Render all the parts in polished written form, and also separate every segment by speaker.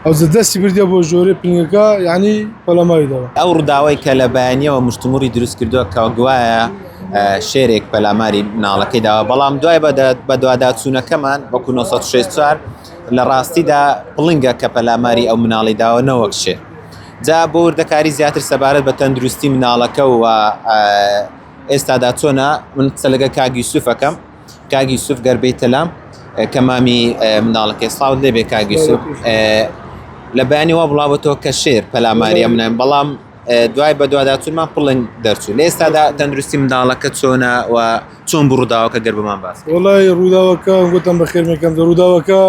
Speaker 1: او زدستی بردیا بو جوری پلنگکا یعنی پلامای دوا
Speaker 2: ئەو ڕووداوای کە لە بەیانیەوە مشتموری دروست کردووە کە گوایە شێرێک پەلاماری مناڵەکەی داوە، بەڵام دوای بە دوواداچوونەکەمان وەکو 1964 لە ڕاستیدا پڵنگە کە پەلاماری ئەو مناڵی داوە نەوەک شێر. جا بۆ وردەکاری زیاتر سەبارەت بە تەندروستی مناڵەکە و ئێستادا چۆنە، من قسە لەگە کاک یوسوفەکەم. کاک یوسوف گەربەی تەلام کە مامی مناڵەکەی سڵاوت لێبێ کاک یوسوف. لە بەیانی وا بڵاوەتەوە کە شێر پەلاماریە منە، بەڵام دوای بە دوواداچوونمان پڵنگ دەرچوو. لە ئێستادا تەندروستی منداڵەکە چۆنە و چۆن بڕووداوەکە گەر بمان باس.
Speaker 1: وڵای ڕووداوەکە گوتم بەخێر میکەم ڕووداوەکە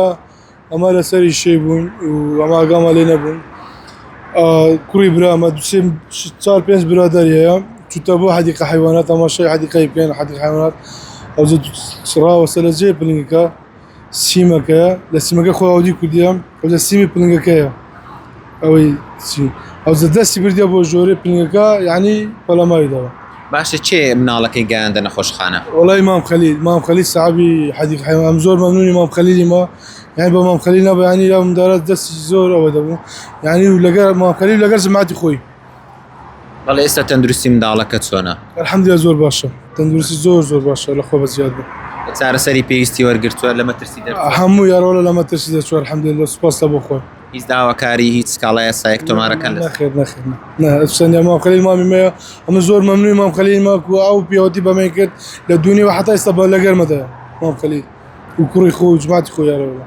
Speaker 1: ئەمە لەسەری شێ بوون و ئەمە ئاگاما لێ نەبوون. کوڕی برامە دوسێ 4-5 برادەری هەیە، چوتە بۆ حەدیقە حەیوانات، تەماشای حەدیقەی بکەین حەدیقە حەیوانات. ئەوجا ڕاوەسە لە جێ پلنگەکە سیمەکەیە، لە سیمەکە خۆاودی کوردیە، ئەوجا سیمی پلنگەکەیە ئەوەی چی ئەوجا دەستی بردیا بۆ ژۆرێ پلنگەکە یعنی پەلامای دەوە.
Speaker 2: باشە چێ مناڵەکەی گەیاندە نەخۆشخانە؟
Speaker 1: وڵای مام خەلیل سەحابی حەدیقە حەیوانات، زۆر مەمنونی مام خەلیلی ما، یعنی بە مام خەلیل نەبە، یعنی لەو مدارات دەستی زۆر ئەوە دەبوو، یعنی لەگەر مام خەلیل لەگەر جەماعەتی خۆی.
Speaker 2: بەڵێ ئێستا تەندروستی منداڵەکە چۆنە؟
Speaker 1: الحەمدولیلا زۆر باشە، تەندروستی زۆر باشە، لە خۆ بەزیاد بوو.
Speaker 2: چارەسەری پێویستی وەرگرتووە لە مەترسی دەرچووە؟
Speaker 1: هەموو یاڕۆڵە لە مەترسی دەرچووە الحەمدولیلا، سوپاس لە بۆ خۆی.
Speaker 2: هیچ داواکاری هیچ سکاڵای یاسایەک تۆمارەکەن لەسەر؟
Speaker 1: نەخێر سەنیا مام خەلیل مامی مەیە، ئەمە زۆر مەمنوی مام خەلیل ماکو ئەو پیاوەتی بەمەی کرد لە دونیا و حتا ئێستا بە لەگەرمەدایە مام خەلیل و کوڕی خۆ و جەماعەتی خۆی یاڕۆڵە.